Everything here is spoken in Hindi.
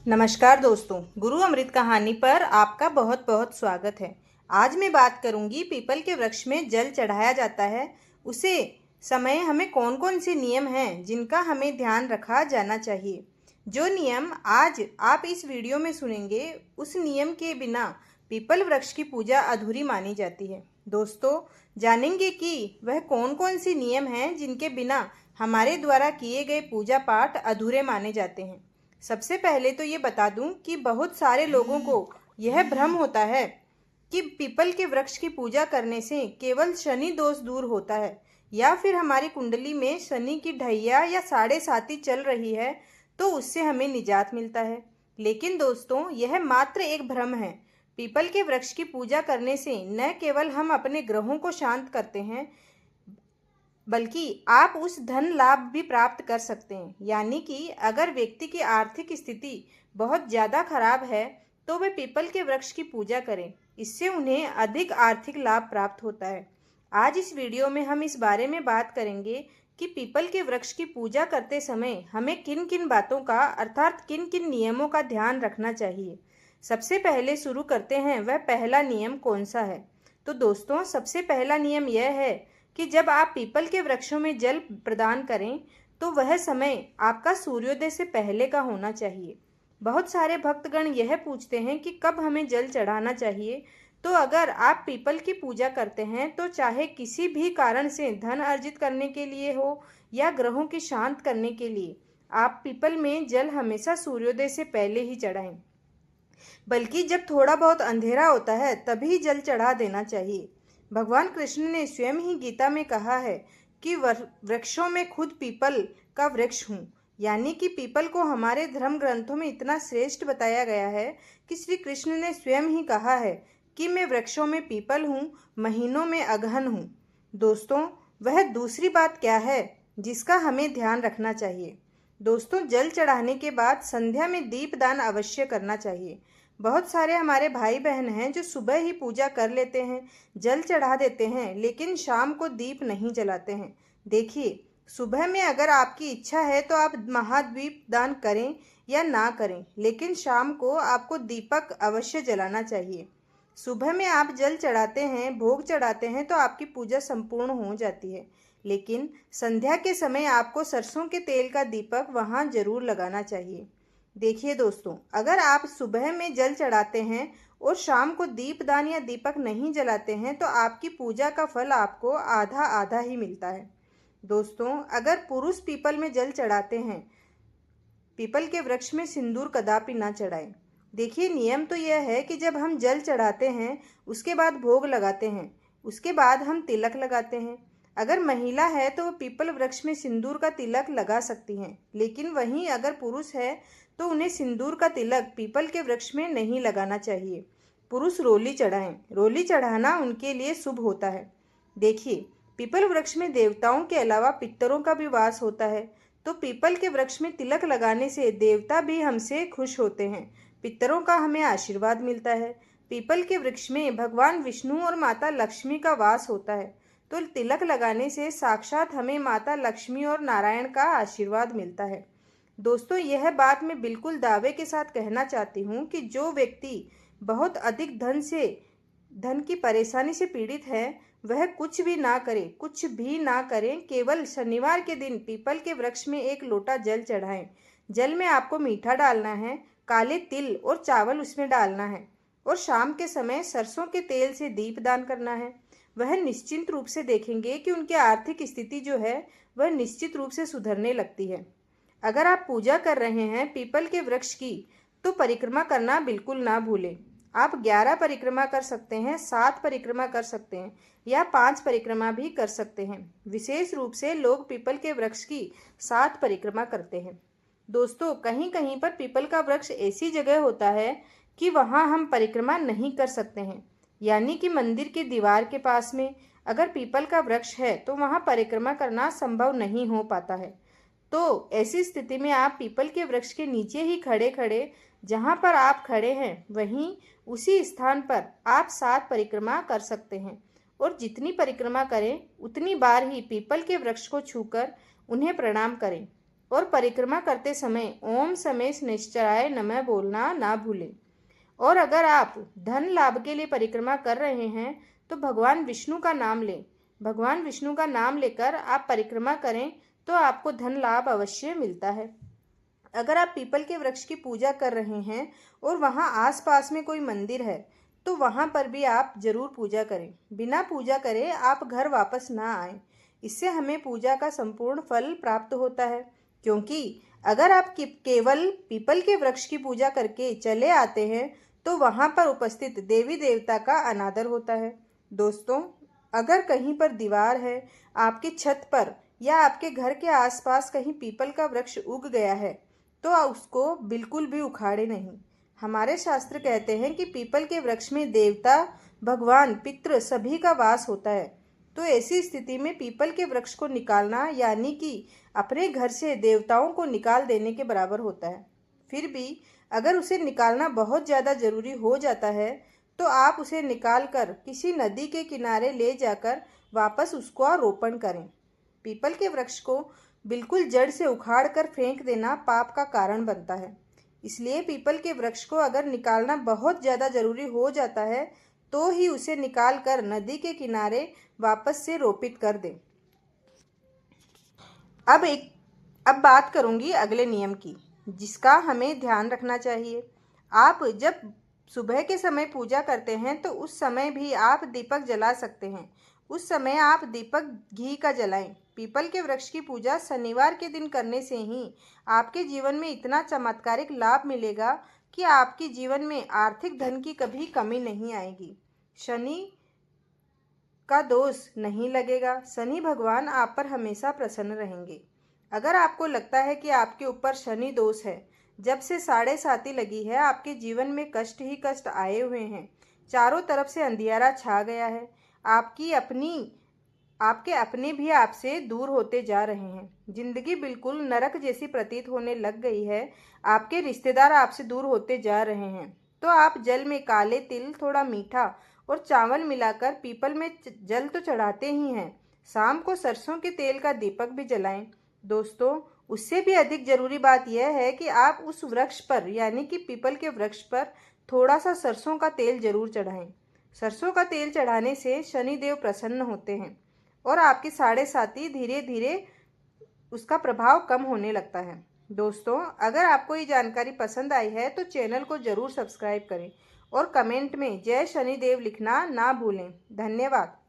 नमस्कार दोस्तों, गुरु अमृत कहानी पर आपका बहुत बहुत स्वागत है। आज मैं बात करूंगी पीपल के वृक्ष में जल चढ़ाया जाता है उसे समय हमें कौन कौन से नियम हैं जिनका हमें ध्यान रखा जाना चाहिए। जो नियम आज आप इस वीडियो में सुनेंगे उस नियम के बिना पीपल वृक्ष की पूजा अधूरी मानी जाती है। दोस्तों, जानेंगे कि वह कौन कौन सी नियम हैं जिनके बिना हमारे द्वारा किए गए पूजा पाठ अधूरे माने जाते हैं। सबसे पहले तो ये बता दूं कि बहुत सारे लोगों को यह भ्रम होता है कि पीपल के वृक्ष की पूजा करने से केवल शनि दोष दूर होता है या फिर हमारी कुंडली में शनि की ढैया या साढ़े साती चल रही है तो उससे हमें निजात मिलता है। लेकिन दोस्तों, यह मात्र एक भ्रम है। पीपल के वृक्ष की पूजा करने से न केवल हम अपने ग्रहों को शांत करते हैं बल्कि आप उस धन लाभ भी प्राप्त कर सकते हैं। यानी कि अगर व्यक्ति की आर्थिक स्थिति बहुत ज़्यादा खराब है तो वे पीपल के वृक्ष की पूजा करें, इससे उन्हें अधिक आर्थिक लाभ प्राप्त होता है। आज इस वीडियो में हम इस बारे में बात करेंगे कि पीपल के वृक्ष की पूजा करते समय हमें किन किन बातों का अर्थात किन किन नियमों का ध्यान रखना चाहिए। सबसे पहले शुरू करते हैं, वह पहला नियम कौन सा है। तो दोस्तों, सबसे पहला नियम यह है कि जब आप पीपल के वृक्षों में जल प्रदान करें तो वह समय आपका सूर्योदय से पहले का होना चाहिए। बहुत सारे भक्तगण यह पूछते हैं कि कब हमें जल चढ़ाना चाहिए। तो अगर आप पीपल की पूजा करते हैं तो चाहे किसी भी कारण से धन अर्जित करने के लिए हो या ग्रहों की शांत करने के लिए, आप पीपल में जल हमेशा सूर्योदय से पहले ही चढ़ाएं। बल्कि जब थोड़ा बहुत अंधेरा होता है तभी जल चढ़ा देना चाहिए। भगवान कृष्ण ने स्वयं ही गीता में कहा है कि वृक्षों में खुद पीपल का वृक्ष हूँ। यानी कि पीपल को हमारे धर्म ग्रंथों में इतना श्रेष्ठ बताया गया है कि श्री कृष्ण ने स्वयं ही कहा है कि मैं वृक्षों में पीपल हूँ, महीनों में अगहन हूँ। दोस्तों, वह दूसरी बात क्या है जिसका हमें ध्यान रखना चाहिए। दोस्तों, जल चढ़ाने के बाद संध्या में दीपदान अवश्य करना चाहिए। बहुत सारे हमारे भाई बहन हैं जो सुबह ही पूजा कर लेते हैं, जल चढ़ा देते हैं, लेकिन शाम को दीप नहीं जलाते हैं। देखिए, सुबह में अगर आपकी इच्छा है तो आप महादीप दान करें या ना करें, लेकिन शाम को आपको दीपक अवश्य जलाना चाहिए। सुबह में आप जल चढ़ाते हैं, भोग चढ़ाते हैं तो आपकी पूजा संपूर्ण हो जाती है, लेकिन संध्या के समय आपको सरसों के तेल का दीपक वहाँ जरूर लगाना चाहिए। देखिए दोस्तों, अगर आप सुबह में जल चढ़ाते हैं और शाम को दीपदान या दीपक नहीं जलाते हैं तो आपकी पूजा का फल आपको आधा आधा ही मिलता है। दोस्तों, अगर पुरुष पीपल में जल चढ़ाते हैं, पीपल के वृक्ष में सिंदूर कदापि ना चढ़ाएं। देखिए, नियम तो यह है कि जब हम जल चढ़ाते हैं उसके बाद भोग लगाते हैं, उसके बाद हम तिलक लगाते हैं। अगर महिला है तो वो पीपल वृक्ष में सिंदूर का तिलक लगा सकती हैं, लेकिन वहीं अगर पुरुष है तो उन्हें सिंदूर का तिलक पीपल के वृक्ष में नहीं लगाना चाहिए। पुरुष रोली चढ़ाएं। रोली चढ़ाना उनके लिए शुभ होता है। देखिए, पीपल वृक्ष में देवताओं के अलावा पितरों का भी वास होता है, तो पीपल के वृक्ष में तिलक लगाने से देवता भी हमसे खुश होते हैं, पितरों का हमें आशीर्वाद मिलता है। पीपल के वृक्ष में भगवान विष्णु और माता लक्ष्मी का वास होता है, तो तिलक लगाने से साक्षात हमें माता लक्ष्मी और नारायण का आशीर्वाद मिलता है। दोस्तों, यह बात मैं बिल्कुल दावे के साथ कहना चाहती हूँ कि जो व्यक्ति बहुत अधिक धन की परेशानी से पीड़ित है वह कुछ भी ना करे, कुछ भी ना करें, केवल शनिवार के दिन पीपल के वृक्ष में एक लोटा जल चढ़ाएं। जल में आपको मीठा डालना है, काले तिल और चावल उसमें डालना है और शाम के समय सरसों के तेल से दीपदान करना है। वह निश्चिंत रूप से देखेंगे कि उनकी आर्थिक स्थिति जो है वह निश्चित रूप से सुधरने लगती है। अगर आप पूजा कर रहे हैं पीपल के वृक्ष की तो परिक्रमा करना बिल्कुल ना भूलें। आप 11 परिक्रमा कर सकते हैं, 7 परिक्रमा कर सकते हैं या 5 परिक्रमा भी कर सकते हैं। विशेष रूप से लोग पीपल के वृक्ष की 7 परिक्रमा करते हैं। दोस्तों, कहीं कहीं पर पीपल का वृक्ष ऐसी जगह होता है कि वहां हम परिक्रमा नहीं कर सकते हैं। यानी कि मंदिर की दीवार के पास में अगर पीपल का वृक्ष है तो वहां परिक्रमा करना संभव नहीं हो पाता है। तो ऐसी स्थिति में आप पीपल के वृक्ष के नीचे ही खड़े खड़े जहाँ पर आप खड़े हैं वहीं उसी स्थान पर आप 7 परिक्रमा कर सकते हैं और जितनी परिक्रमा करें उतनी बार ही पीपल के वृक्ष को छूकर उन्हें प्रणाम करें। और परिक्रमा करते समय ओम समेश निश्चराय नमः बोलना ना भूलें। और अगर आप धन लाभ के लिए परिक्रमा कर रहे हैं तो भगवान विष्णु का नाम लें। भगवान विष्णु का नाम लेकर आप परिक्रमा करें तो आपको धन लाभ अवश्य मिलता है। अगर आप पीपल के वृक्ष की पूजा कर रहे हैं और वहाँ आसपास में कोई मंदिर है तो वहाँ पर भी आप जरूर पूजा करें। बिना पूजा करे आप घर वापस ना आए। इससे हमें पूजा का संपूर्ण फल प्राप्त होता है, क्योंकि अगर आप केवल पीपल के वृक्ष की पूजा करके चले आते हैं तो वहाँ पर उपस्थित देवी देवता का अनादर होता है। दोस्तों, अगर कहीं पर दीवार है, आपकी छत पर या आपके घर के आसपास कहीं पीपल का वृक्ष उग गया है तो उसको बिल्कुल भी उखाड़े नहीं। हमारे शास्त्र कहते हैं कि पीपल के वृक्ष में देवता, भगवान, पितृ सभी का वास होता है। तो ऐसी स्थिति में पीपल के वृक्ष को निकालना यानी कि अपने घर से देवताओं को निकाल देने के बराबर होता है। फिर भी अगर उसे निकालना बहुत ज़्यादा जरूरी हो जाता है तो आप उसे निकाल कर किसी नदी के किनारे ले जाकर वापस उसको रोपण करें। पीपल के वृक्ष को बिल्कुल जड़ से उखाड़ कर फेंक देना पाप का कारण बनता है। इसलिए पीपल के वृक्ष को अगर निकालना बहुत ज़्यादा जरूरी हो जाता है तो ही उसे निकाल कर नदी के किनारे वापस से रोपित कर दें। अब बात करूंगी अगले नियम की, जिसका हमें ध्यान रखना चाहिए। आप जब सुबह के समय पूजा करते हैं तो उस समय भी आप दीपक जला सकते हैं। उस समय आप दीपक घी का जलाएं। पीपल के वृक्ष की पूजा शनिवार के दिन करने से ही आपके जीवन में इतना चमत्कारिक लाभ मिलेगा कि आपके जीवन में आर्थिक धन की कभी कमी नहीं आएगी। शनि का दोष नहीं लगेगा। शनि भगवान आप पर हमेशा प्रसन्न रहेंगे। अगर आपको लगता है कि आपके ऊपर शनि दोष है, जब से 7.5 लगी है आपके जीवन में कष्ट ही कष्ट आए हुए हैं, चारों तरफ से अंधियारा छा गया है, आपके अपने भी आपसे दूर होते जा रहे हैं, जिंदगी बिल्कुल नरक जैसी प्रतीत होने लग गई है, आपके रिश्तेदार आपसे दूर होते जा रहे हैं, तो आप जल में काले तिल, थोड़ा मीठा और चावल मिलाकर पीपल में जल तो चढ़ाते ही हैं, शाम को सरसों के तेल का दीपक भी जलाएं। दोस्तों, उससे भी अधिक जरूरी बात यह है कि आप उस वृक्ष पर यानी कि पीपल के वृक्ष पर थोड़ा सा सरसों का तेल जरूर चढ़ाएं। सरसों का तेल चढ़ाने से शनिदेव प्रसन्न होते हैं और आपकी 7.5 धीरे धीरे उसका प्रभाव कम होने लगता है। दोस्तों, अगर आपको ये जानकारी पसंद आई है तो चैनल को जरूर सब्सक्राइब करें और कमेंट में जय शनिदेव लिखना ना भूलें। धन्यवाद।